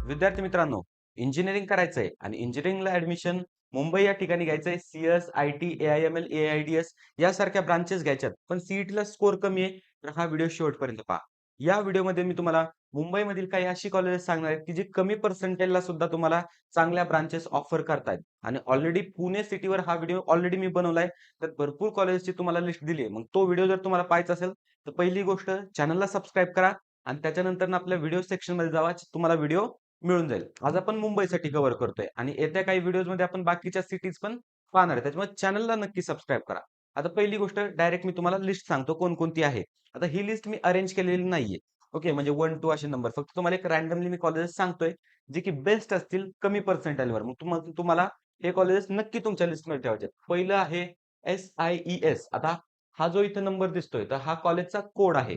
विद्यार्थी मित्रांनो, इंजिनिअरिंग करायचंय आणि इंजिनिअरिंगला ऍडमिशन मुंबई या ठिकाणी घ्यायचंय. CS, IT, AIML, AIDS यासारख्या ब्रांचेस घ्यायच्यात. पण सीईटीला स्कोर कमी आहे, तर हा व्हिडिओ शेवटपर्यंत पहा. या व्हिडिओमध्ये मी तुम्हाला मुंबईमधील काही अशी कॉलेजेस सांगणार आहेत, की जी कमी पर्सेंटेजला सुद्धा तुम्हाला चांगल्या ब्रांचेस ऑफर करतायत. आणि ऑलरेडी पुणे सिटीवर हा व्हिडिओ ऑलरेडी मी बनवलाय. तर भरपूर कॉलेजची तुम्हाला लिस्ट दिली आहे. मग तो व्हिडिओ जर तुम्हाला पाहायचा असेल, तर पहिली गोष्ट चॅनलला सबस्क्राईब करा आणि त्याच्यानंतर आपल्या व्हिडिओ सेक्शन मध्ये जावा. तुम्हाला व्हिडिओ मिळून जाईल. आज आपण मुंबईसाठी कव्हर करतोय आणि येत्या काही व्हिडिओज मध्ये आपण बाकीच्या सिटीज पण पाहणार आहे. त्याच्यामुळे चॅनलला नक्की सबस्क्राईब करा. आता पहिली गोष्ट डायरेक्ट मी तुम्हाला लिस्ट सांगतो कोणकोणती आहे. आता ही लिस्ट मी अरेंज केलेली नाहीये. ओके, म्हणजे 1 2 असे नंबर, फक्त तुम्हाला एक रॅन्डमली मी कॉलेजेस सांगतोय जे की बेस्ट असतील कमी पर्सेंटाईलवर. मग तुम्हाला हे कॉलेजेस नक्की तुमच्या लिस्टमध्ये ठेवायचे. पहिलं आहे SIES. आता हा जो इथं नंबर दिसतोय, तर हा कॉलेजचा कोड आहे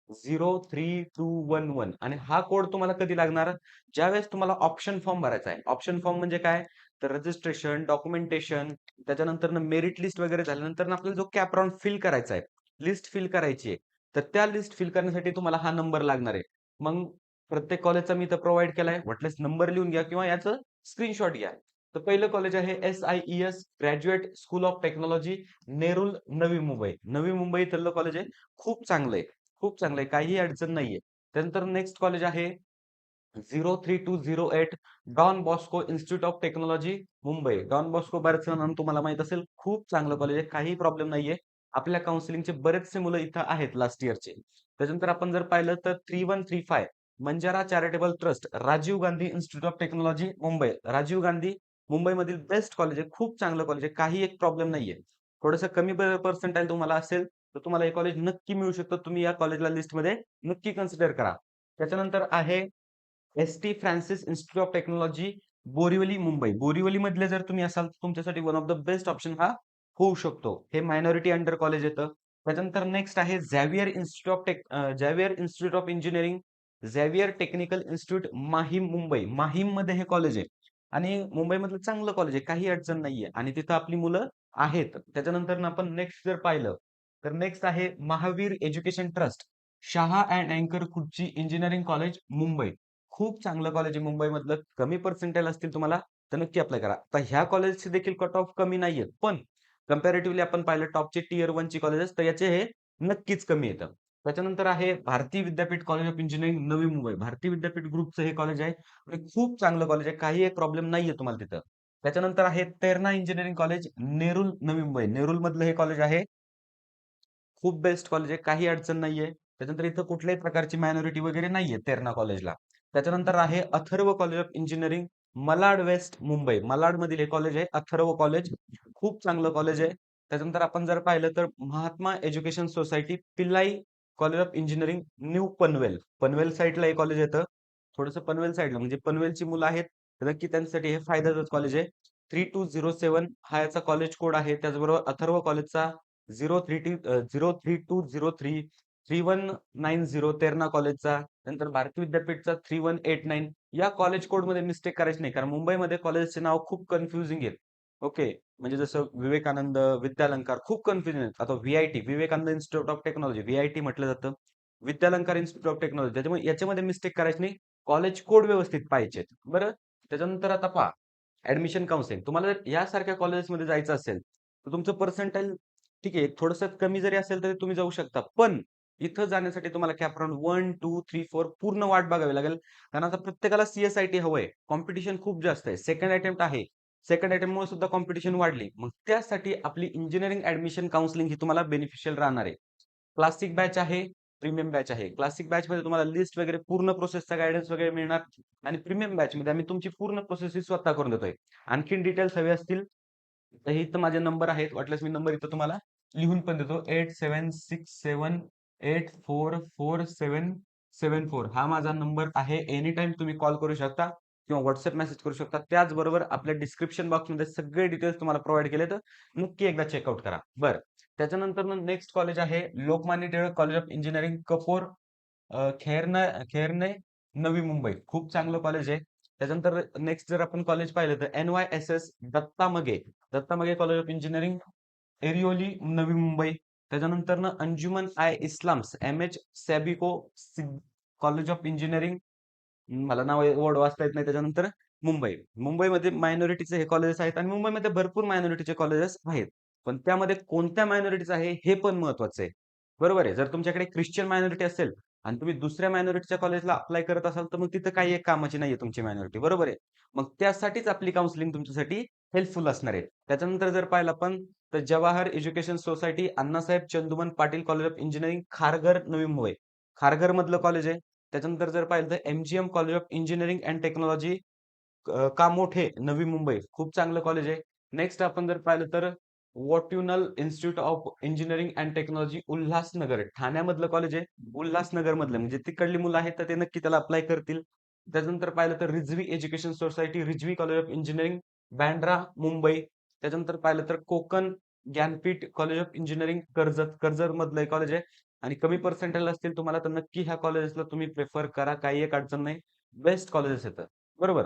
03211. आणि हा कोड तुम्हाला कधी लागणार? ज्यावेळेस तुम्हाला ऑप्शन फॉर्म भरायचा आहे. ऑप्शन फॉर्म म्हणजे काय? तर रजिस्ट्रेशन, डॉक्युमेंटेशन, त्याच्यानंतर मेरिट लिस्ट वगैरे झाल्यानंतर आपल्याला जो कॅप राउंड फिल करायचा आहे, लिस्ट फिल करायची आहे, तर त्या लिस्ट फिल करण्यासाठी तुम्हाला हा नंबर लागणार आहे. मग प्रत्येक कॉलेजचा मी इथं प्रोव्हाइड केलाय. वाटल्यास नंबर लिहून घ्या किंवा याचं स्क्रीनशॉट घ्या. तर पहिलं कॉलेज आहे SIES graduate school of technology, Nerul, Navi Mumbai. Navi Mumbai इथलं कॉलेज आहे. खूप चांगलं आहे. खूप चांगलं आहे. काही अडचण नाहीये. त्यानंतर नेक्स्ट कॉलेज आहे 03208 Don Bosco institute of technology, Mumbai. Don Bosco बऱ्याच जणांना तुम्हाला माहित असेल, खूप चांगलं कॉलेज आहे. काही प्रॉब्लेम नाहीये. आपल्या काउन्सिलिंगचे बरेचसे मुलं इथं आहेत लास्ट इयरचे. त्याच्यानंतर आपण जर पाहिलं तर 3135 Manjara charitable trust, Rajiv Gandhi institute of technology, Mumbai. Rajiv Gandhi मुंबईमधील बेस्ट कॉलेज आहे. खूप चांगलं कॉलेज आहे. काही एक प्रॉब्लेम नाहीये. थोडंसं कमी पर्सेंटाईल तुम्हाला असेल, तर तुम्हाला हे कॉलेज नक्की मिळू शकतं. तुम्ही या कॉलेजला लिस्टमध्ये नक्की कन्सिडर करा. त्याच्यानंतर आहे ST Francis institute of technology, Borivali, Mumbai. Borivali मधले जर तुम्ही असाल, तर तुमच्यासाठी one of the best option हा होऊ शकतो. हे मायनॉरिटी अंडर कॉलेज येतं. त्याच्यानंतर नेक्स्ट आहे Xavier institute of engineering, Xavier technical institute, Mahim, Mumbai. Mahim मध्ये हे कॉलेज आहे आणि मुंबईमधलं चांगलं कॉलेज आहे. काही अडचण नाहीये आणि तिथं आपली मुलं आहेत. त्याच्यानंतर आपण नेक्स्ट जर पाहिलं, तर नेक्स्ट आहे Mahavir education trust, Shah and अँकर खुर्ची इंजिनिअरिंग कॉलेज, मुंबई. खूप चांगलं कॉलेज आहे मुंबईमधलं. कमी पर्सेंटाईल असतील तुम्हाला, तर नक्की अप्लाय करा. आता ह्या कॉलेजचे देखील कट ऑफ कमी नाहीयेत, पण कंपॅरेटिव्हली आपण पाहिलं टॉपचे टियर 1 ची कॉलेजेस, तर याचे हे नक्कीच कमी येतं. त्याच्यानंतर आहे Bharati Vidyapeeth college of engineering, Navi Mumbai. Bharati Vidyapeeth ग्रुपचं हे कॉलेज आहे आणि खूप चांगलं कॉलेज आहे. काही एक प्रॉब्लेम नाहीये तुम्हाला तिथं. त्याच्यानंतर आहे तेरणा इंजिनिअरिंग कॉलेज, नेरुल, नवी मुंबई. नेरुल मधलं हे कॉलेज आहे. खूप बेस्ट कॉलेज आहे. काही अडचण नाहीये. त्याच्यानंतर इथं कुठल्याही प्रकारची मायनॉरिटी वगैरे नाहीये तेरणा कॉलेजला. त्याच्यानंतर आहे Atharva college of engineering, Malad west, Mumbai. Malad मधील हे कॉलेज आहे अथर्व कॉलेज. खूप चांगलं कॉलेज आहे. त्याच्यानंतर आपण जर पाहिलं तर Mahatma education society, Pillai college of engineering, new Panvel. Panvel साईडला हे कॉलेज येतं. थोडंसं पनवेल साईडला म्हणजे पनवेलची मुलं आहेत, तर नक्की त्यांच्यासाठी हे फायद्याचंच कॉलेज आहे. 3207 हा याचा कॉलेज कोड आहे. त्याचबरोबर अथर्व कॉलेजचा 03203 3190 तेरणा कॉलेजचा. नंतर भारती विद्यापीठचा 3189. या कॉलेज कोड मध्ये मिस्टेक करायची नाही, कारण मुंबईमध्ये कॉलेजचे नाव खूप कन्फ्युजिंग आहेत. ओके, म्हणजे जसं विवेकानंद, विद्यालंकार खूप कन्फ्युजन आहेत. आता VIT, Vivekanand institute of technology, VIT म्हटलं जातं. विद्यालंकार इन्स्टिट्यूट ऑफ टेक्नॉलॉजी, त्याच्यामुळे याच्यामध्ये मिस्टेक करायची नाही. कॉलेज कोड व्यवस्थित पाहिजेत. बरं, त्याच्यानंतर आता पहा, ऍडमिशन काउन्सिलिंग. तुम्हाला जर यासारख्या कॉलेजेसमध्ये जायचं असेल, तर तुमचं पर्सेंटाईल ठीक आहे, थोडंसं कमी जरी असेल तरी तुम्ही जाऊ शकता. पण इथं जाण्यासाठी तुम्हाला कॅप राउंड 1 2 3 4 पूर्ण वाट बघावी लागेल. कारण आता प्रत्येकाला CSIT हवंय. कॉम्पिटिशन खूप जास्त आहे. सेकंड अटेम्प्ट आहे. सेकंड अटेम्प्टमुळे सुद्धा कॉम्पिटिशन वाढली. मग त्यासाठी आपली इंजिनिअरिंग ऍडमिशन काउन्सिलिंग ही तुम्हाला बेनिफिशियल राहणार आहे. क्लासिक बॅच आहे, प्रीमियम बॅच आहे. क्लासिक बॅच मध्ये तुम्हाला लिस्ट वगैरे पूर्ण प्रोसेसचा गायडन्स वगैरे मिळणार आणि प्रीमियम बॅच मध्ये आम्ही तुमची पूर्ण प्रोसेस ही स्वतः करून देतोय. आणखीन डिटेल्स हवे असतील तर हे इथं माझे नंबर आहेत. वाटल्यास मी नंबर इथं तुम्हाला लिहून पण देतो. 8767844774. हा माझा नंबर आहे. एनी टाइम तुम्ही कॉल करू शकता किंवा व्हॉट्सअप मेसेज करू शकता. त्याचबरोबर आपल्या डिस्क्रिप्शन बॉक्समध्ये सगळे डिटेल्स तुम्हाला प्रोव्हाइड केले, तर नक्की एकदा चेकआउट करा. बरं, त्याच्यानंतर नेक्स्ट कॉलेज आहे Lokmanya Tilak college of engineering, Kopar, Khairane, Navi Mumbai. खूप चांगलं कॉलेज आहे. त्याच्यानंतर नेक्स्ट जर आपण कॉलेज पाहिलं तर NYSS दत्ता मगे, दत्ता मगे college of engineering, एरिओली, Navi Mumbai. त्याच्यानंतर अंजुमन आय इस्लाम्स, MH सॅबिको कॉलेज ऑफ इंजिनिअरिंग, मला नाव वर्ड वाचता येत नाही त्याच्यानंतर मुंबई. मुंबईमध्ये मायनॉरिटीचे हे कॉलेजेस आहेत आणि मुंबईमध्ये भरपूर मायनॉरिटीचे कॉलेजेस आहेत. पण त्यामध्ये कोणत्या मायनॉरिटीचं आहे हे पण महत्वाचं आहे. बरोबर आहे. जर तुमच्याकडे ख्रिश्चन मायनॉरिटी असेल आणि तुम्ही दुसऱ्या मायनॉरिटीच्या कॉलेजला अप्लाय करत असाल, तर मग तिथं काही एक कामाची नाहीये तुमची मायनॉरिटी. बरोबर आहे. मग त्यासाठीच आपली काउन्सिलिंग तुमच्यासाठी हेल्पफुल असणार आहे. त्याच्यानंतर जर पाहिलं आपण तर Jawahar education society, Annasaheb Chanduman Patil college of engineering, Kharghar, Navi Mumbai. Kharghar मधलं कॉलेज आहे. त्याच्यानंतर जर पाहिलं तर MGM college of engineering and technology, Kamothe, नवी मुंबई. खूप चांगलं कॉलेज आहे. नेक्स्ट आपण जर पाहिलं तर Watumull institute of engineering and technology, Ulhasnagar, ठाण्यामधलं कॉलेज आहे. उल्हासनगर मधलं म्हणजे तिकडली मुलं आहेत तर ते नक्की त्याला अप्लाय करतील. त्याच्यानंतर पाहिलं तर Rizvi education society, Rizvi college of engineering, Bandra, Mumbai. त्याच्यानंतर पाहिलं तर Konkan Jnanpith college of engineering, Karjat, Karjat मधलं कॉलेज आहे. आणि कमी पर्सेंटाइल असतील तुम्हाला तर नक्की ह्या कॉलेजेसला तुम्ही प्रेफर करा. काही एक अडचण नाही. बेस्ट कॉलेजेस येतं. बरोबर.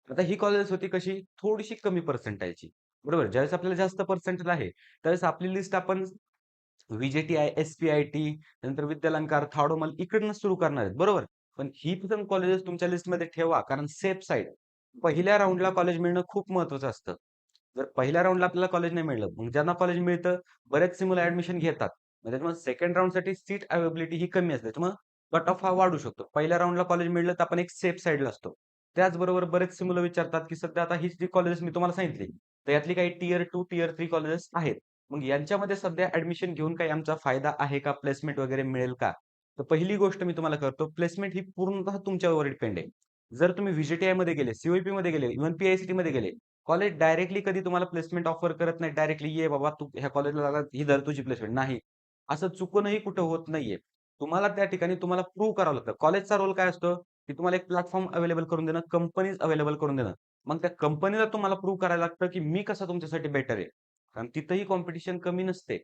आता ही कॉलेजेस होती कशी थोडीशी कमी पर्सेंटाईलची. बरोबर. ज्यावेळेस आपल्याला जास्त पर्सेंटेज आहे, त्यावेळेस आपली लिस्ट आपण व्हीजेटीआय, एसपीआयटी, नंतर विद्यालंकार, थाडोमल इकडनं सुरू करणार आहेत. बरोबर. पण ही पण कॉलेजेस तुमच्या लिस्टमध्ये ठेवा कारण सेफ साईड. पहिल्या राउंडला कॉलेज मिळणं खूप महत्वाचं असतं. जर पहिल्या राउंडला आपल्याला कॉलेज नाही मिळलं, मग ज्यांना कॉलेज मिळतं, बरेचसे मुलं ऍडमिशन घेतात. मग त्याच्यामुळे सेकंड राउंडसाठी सीट अवेलेबिलिटी ही कमी असते. त्याच्यामुळे कट ऑफ हा वाढू शकतो. पहिल्या राउंडला कॉलेज मिळलं तर आपण एक सेफ साईडला असतो. त्याचबरोबर बरेचसे मुलं विचारतात, की सध्या आता ही जी कॉलेजेस मी तुम्हाला सांगितली, तर यातली काही टियर 2, टियर 3 कॉलेजेस आहेत. मग यांच्यामध्ये सध्या ऍडमिशन घेऊन काही आमचा फायदा आहे का? प्लेसमेंट वगैरे मिळेल का? तर पहिली गोष्ट मी तुम्हाला करतो, प्लेसमेंट ही पूर्णतः तुमच्यावर डिपेंड आहे. जर तुम्ही व्हीजीटीआय मध्ये गेले, सीओईपी मध्ये गेले, इव्हन पीआयसीटी मध्ये गेले, कॉलेज डायरेक्टली कधी तुम्हाला प्लेसमेंट ऑफर करत नाही. डायरेक्टली ये बाबा तू ह्या कॉलेजला लागला ही धर तुझी प्लेसमेंट. नाही. असं चुकूनही कुठं होत नाहीये. तुम्हाला त्या ठिकाणी तुम्हाला प्रूव्ह करावं लागतं. कॉलेजचा रोल काय असतो, की तुम्हाला एक प्लॅटफॉर्म अवेलेबल करून देणं, कंपनीज अवेलेबल करून देणं. मग त्या कंपनीला तुम्हाला प्रूव्ह करायला लागतं, की मी कसा तुमच्यासाठी बेटर आहे. कारण तिथंही कॉम्पिटिशन कमी नसते.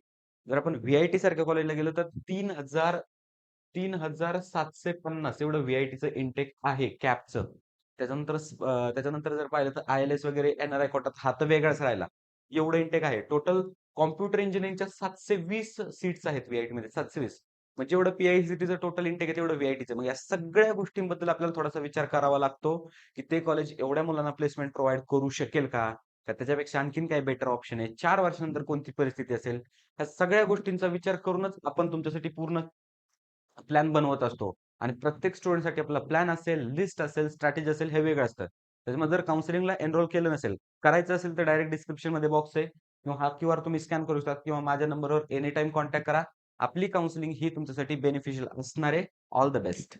जर आपण व्ही-आय-टी सारख्या कॉलेजला गेलो तर 3,750 एवढं व्ही-आय-टीचं इंटेक आहे कॅपचं. त्याच्यानंतर जर पाहिलं तर आय-एल-एस वगैरे एन-आर-आय कोटात हा तर वेगळाच राहिला. एवढं इंटेक आहे. टोटल कॉम्प्युटर इंजिनिअरिंगच्या 720 सीट्स आहेत व्ही-आय-टीमध्ये 720. म्हणजे जेवढं पी-आय-सी-टीचं टोटल इंटेक आहे तेवढं व्ही-आय-टीचं. मग या सगळ्या गोष्टींबद्दल आपल्याला थोडासा विचार करावा लागतो, की ते कॉलेज एवढ्या मुलांना प्लेसमेंट प्रोव्हाईड करू शकेल का? का त्याच्यापेक्षा आणखीन काही बेटर ऑप्शन आहे? 4 वर्षानंतर कोणती परिस्थिती असेल? ह्या सगळ्या गोष्टींचा विचार करूनच आपण तुमच्यासाठी पूर्ण प्लॅन बनवत असतो. आणि प्रत्येक स्टुडंटसाठी आपला प्लॅन असेल, लिस्ट असेल, स्ट्रॅटेजी असेल, हे वेगळं असतं. त्याच्यामुळे जर काउन्सिलिंगला एनरोल केलं नसेल, करायचं असेल तर डायरेक्ट डिस्क्रिप्शनमध्ये बॉक्स आहे किंवा हा क्यूआर तुम्ही स्कॅन करू शकता किंवा माझ्या नंबरवर एनी टाईम कॉन्टॅक्ट करा. आपली काउन्सिलिंग ही तुमच्यासाठी बेनिफिशियल असणार आहे. All the best.